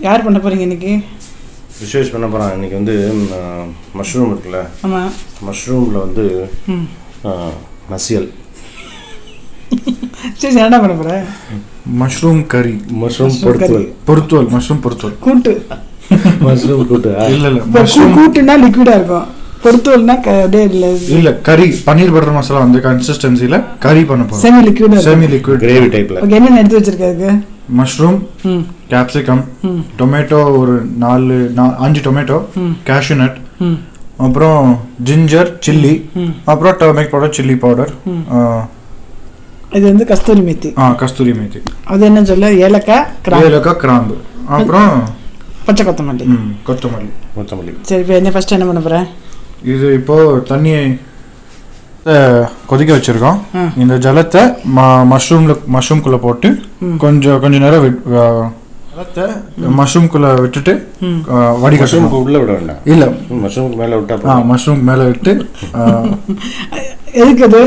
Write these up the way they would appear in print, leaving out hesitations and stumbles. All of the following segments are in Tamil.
யார் பண்ண போகிறீங்க இன்றைக்கி? விசேஷ் பண்ண போகிறான். இன்றைக்கி வந்து மஷ்ரூம் இருக்குல்ல, ஆமாம், மஷ்ரூமில் வந்து மசியல். சரி, என்னடா பண்ண போகிறேன்? மஷ்ரூம் கறி, மஷ்ரூம் பொருத்துவல், மஷ்ரூம் பொருத்துவல் கூட்டு. மஷ்ரூம் கூட்டு இல்லை மஷ்ரூம் கூட்டுனா லிக்விடாக இருக்கும், பொருத்துவல்னா அப்படியே இல்லை கறி. பன்னீர் பட்டர் மசாலா அந்த கன்சிஸ்டன்சியில் கறி பண்ண போகிறோம். செமி லிக்விட் கிரேவி டைப்பில். ஓகே, என்னென்ன எடுத்து வச்சுருக்காரு? மஷ்ரூம், கேப்சிகம், டொமேட்டோ ஒரு 4-5 டொமேட்டோ, கேஷ்யூ நட், அப்புறம் ஜிஞ்சர், சில்லி, அப்புறம் டர்மரிக் பவுடர், சில்லி பவுடர். இது வந்து கஸ்தூரி மேத்தி. கஸ்தூரி மேத்தி. அது என்ன சொல்ல? ஏலக்காய், கிராம்பு, அப்புறம் பச்சை கொத்தமல்லி. கொத்தமல்லி. சரி, இப்போ என்ன ஃபர்ஸ்ட் என்ன பண்ண போகிறேன்? இது இப்போது தண்ணியை கொதிக்க வச்சுருக்கோம். இந்த ஜலத்தை மஷ்ரூம்குள்ளே போட்டு கொஞ்சம் நேரம் ஜலத்தை மஷ்ரூம்குள்ளே விட்டுட்டு மஷ்ரூம்க்கு உள்ளே விட வேண்டாம். இல்லை, மஷ்ரூம்க்கு மேலே விட்டா மஷ்ரூம் மேலே விட்டு எதுக்கு அது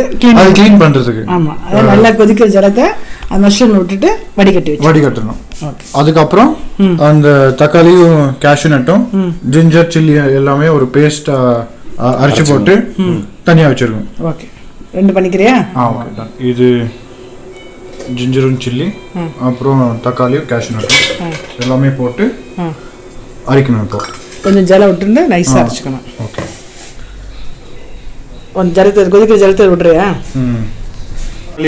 க்ளீன் பண்ணுறதுக்கு. ஆமாம், அதாவது நல்லா கொதிக்கிற ஜலத்தை அந்த மஷ்ரூமில் விட்டுட்டு வடிகட்டணும். அதுக்கப்புறம் அந்த தக்காளியும் கேஷ்யூ நட்டும் ஜிஞ்சர் சில்லி எல்லாமே ஒரு பேஸ்ட் அரைச்சி போட்டு தனியாக வச்சிருக்கோம். ஓகே, 2 பண்ணிக்கிறியா? Okay done. இது ஜிஞ்சரும் சில்லி, அப்புறம் தக்காளியும் கேஷ்யூ நட்டும் எல்லாமே போட்டு அரைக்கணும். இப்போ கொஞ்சம் ஜலம் விட்டுருந்து நைஸாக அரைச்சிக்கணும். ஓகே, கொஞ்சம் ஜலத்தை கொதிக்கிற ஜலத்தை விட்றியா?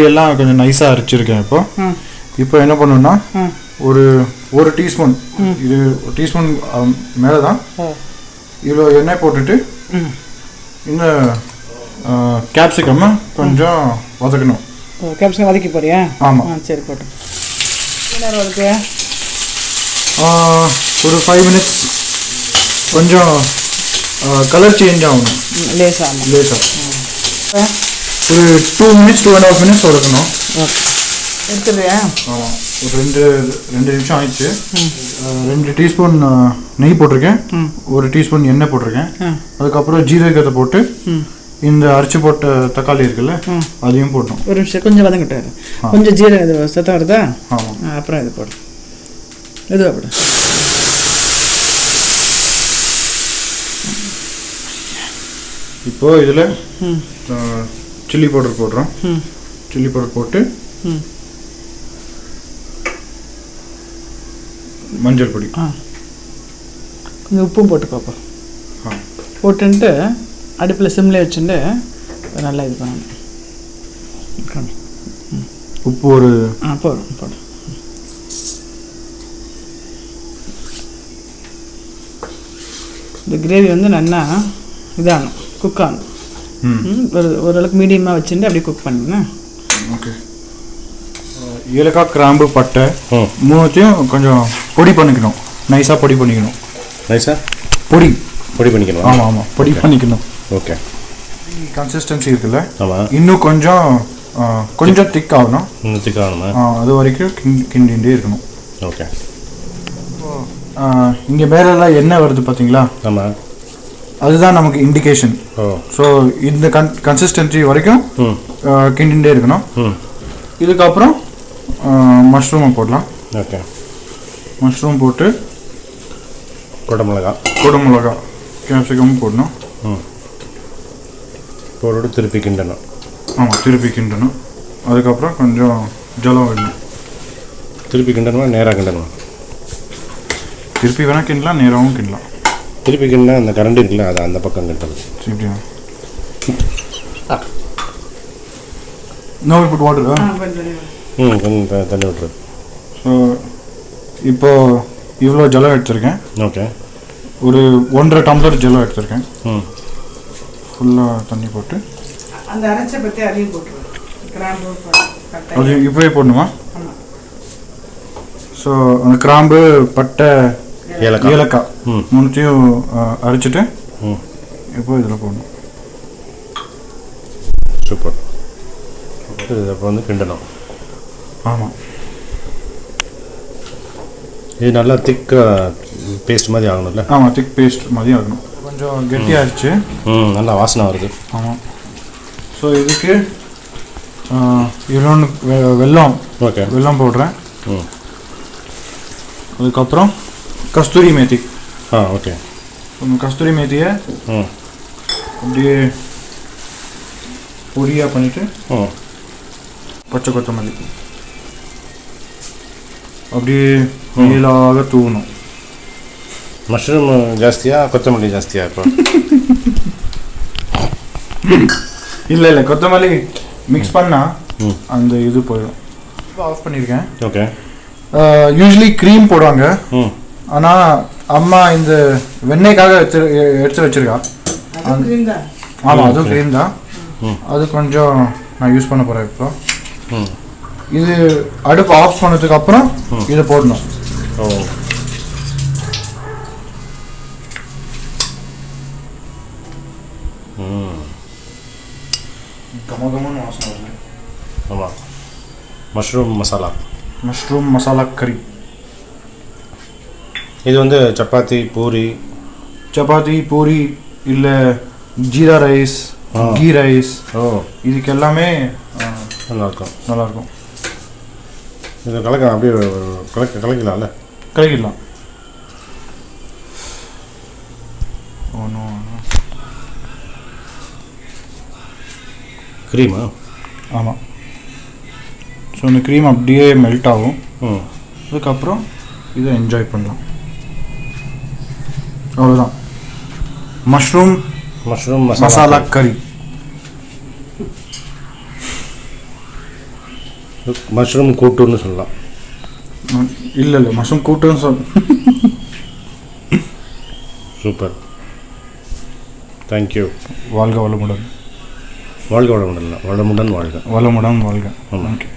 எல்லாம் கொஞ்சம் நைஸாக அரைச்சிருக்கேன். இப்போ என்ன பண்ணணும்னா ஒரு டீஸ்பூன், இது டீஸ்பூன் மேலே தான், இவ்வளோ எண்ணெய் போட்டுட்டு இந்த கேப்சிகம் கொஞ்சம் வதக்கணும். கேப்சிகம் வதக்கி போறியா? ஆமாம். சரி, போட்டோம். நேரம் வதக்கு? ஒரு 5 மினிட்ஸ். கொஞ்சம் கலர் சேஞ்ச் ஆகணும் லேசாக. ஒரு 2 மினிட்ஸ் 2.5 மினிட்ஸ் வதக்கணும். எடுத்துடுறியா? ஆமாம், ஒரு 2 நிமிஷம் ஆயிடுச்சு. 2 டீஸ்பூன் நெய் போட்டிருக்கேன், 1 டீஸ்பூன் எண்ணெய் போட்டிருக்கேன். அதுக்கப்புறம் ஜீரகத்தை போட்டு இந்த அரைச்சி போட்ட தக்காளி இருக்குல்ல, அதையும் போட்டோம். ஒரு நிமிஷம் கொஞ்சம் வதங்கிட்டாரு. கொஞ்சம் ஜீரகம் சத்தம் வருதா? ஆமாம். அப்புறம் இது போடும், எதுவும் போடு. இப்போது இதில் சில்லி பவுடர் போடுறோம். சில்லி பவுடர் போட்டு மஞ்சள் பொடி, கொஞ்சம் உப்பும் போட்டு பார்ப்போம். போட்டுன்ட்டு அடுப்பில் சிம்மில் வச்சுட்டு நல்லா இது பண்ணணும். உப்பு ஒரு போடும். இந்த கிரேவி வந்து நல்லா இதாகணும், குக் ஆகணும். ஓரளவுக்கு மீடியமாக வச்சுட்டு அப்படியே குக் பண்ணுங்க. ஓகே, ஏலக்காய், கிராம்பு, பட்டை மூணுத்தையும் கொஞ்சம் பொடி பண்ணிக்கணும். நைஸாக பொடி பண்ணிக்கணும். பொடி பண்ணிக்கணும். ஆமாம், பொடி பண்ணிக்கணும். ஓகே, கன்சிஸ்டன்சி இருக்குல்ல, இன்னும் கொஞ்சம் திக் ஆகணும். அது வரைக்கும் கிண்டிகிட்டே இருக்கணும். ஓகே, இங்கே மேலெல்லாம் எண்ணெய் வருது பார்த்தீங்களா? ஆமாம், அதுதான் நமக்கு இண்டிகேஷன். ஸோ இந்த கன்சிஸ்டன்சி வரைக்கும் கிண்டிகிட்டே இருக்கணும். இதுக்கப்புறம் மஷ்ரூமை போடலாம். ஓகே, மஷ்ரூம் போட்டு குடமிளகா, கேப்சிகமும் போடணும். போட்டு திருப்பி கிண்டணும். ஆமாம், திருப்பி கிண்டணும். அதுக்கப்புறம் கொஞ்சம் ஜலம் விடணும். திருப்பி கிண்டணுமா நேராக கிண்டணுமா? திருப்பி வேணால் கிண்டலாம், நேராகவும் கிண்டலாம். திருப்பி கிண்டா அந்த கரண்ட் இருக்குல்ல, அது அந்த பக்கம் கிண்டணும். சரியா? No put water. கொஞ்சம் தண்ணி விட்டுரு. ஸோ இப்போது இவ்வளோ ஜலம் எடுத்திருக்கேன். ஓகே, ஒரு 1.5 டம்ளர் ஜலம் எடுத்திருக்கேன். ஃபுல்லாக தண்ணி போட்டு அந்த அரைச்ச பற்றி அதையும் போட்டுருவோம். அது இப்போவே போடணுமா? ஸோ அந்த கிராம்பு, பட்டை, ஏலக்காய் மூணுத்தையும் அரைச்சிட்டு இப்போ இதில் போடணும். சூப்பர். இது அப்போ வந்து கிண்டணும். ஆமாம், இது நல்லா திக் பேஸ்ட் மாதிரி ஆகணும்ல? ஆமாம், திக் பேஸ்ட் மாதிரி ஆகணும். கொஞ்சம் கெட்டியாகிடுச்சு. நல்லா வாசனை வருது. ஆமாம். ஸோ இதுக்கு இவ்வளோன்னு வெல்லம். ஓகே, வெல்லம் போடுறேன். அதுக்கப்புறம் கஸ்தூரி மேத்தி. ஓகே. கஸ்தூரி மேத்தியை அப்படியே பொடியாக பண்ணிவிட்டு பச்சை கொத்தமல்லி அப்படியே மேலாக தூவணும். மஷ்ரூம் ஜாஸ்தியா கொத்தமல்லி ஜாஸ்தியா இப்போ? இல்லை கொத்தமல்லி மிக்ஸ் பண்ணால் அந்த இது போயிடும். இப்போ ஆஃப் பண்ணியிருக்கேன். ஓகே. யூஸ்வலி க்ரீம் போடுவாங்க, ஆனால் அம்மா இந்த வெண்ணெய்க்காக எடுத்து வச்சிருக்கா. ஆமாம், அதுவும் க்ரீம் தான். அது கொஞ்சம் நான் யூஸ் பண்ண போகிறேன் இப்போ. இது அடுப்பு ஆஃப் பண்ணதுக்கு அப்புறம் இதை போடணும். கமகமன்னு வாசனை வருது. ஆமாம், மஷ்ரூம் மசாலா. மஷ்ரூம் மசாலா கறி. இது வந்து சப்பாத்தி பூரி இல்லை ஜீரா ரைஸ், கீ ரைஸ், இதுக்கு எல்லாமே நல்லாயிருக்கும். இது கலக்கலாம், அப்படியே கலக்கலாம்ல? கலக்கிடலாம். க்ரீமா? ஆமாம். ஸோ இந்த க்ரீம் அப்படியே மெல்ட் ஆகும். அதுக்கப்புறம் இதை என்ஜாய் பண்ணலாம். அவ்வளோதான், மஷ்ரூம் மசாலா கறி. மஷ்ரூம் கூட்டுன்னு சொல்லலாம். இல்லை மஷ்ரூம் கூட்டுன்னு சூப்பர், தேங்க்யூ. வாழ்க வளமுடன். வாழ்க வளமுடன். வளமுடன் வாழ்க. வளமுடன் வாழ்க. ஓகே.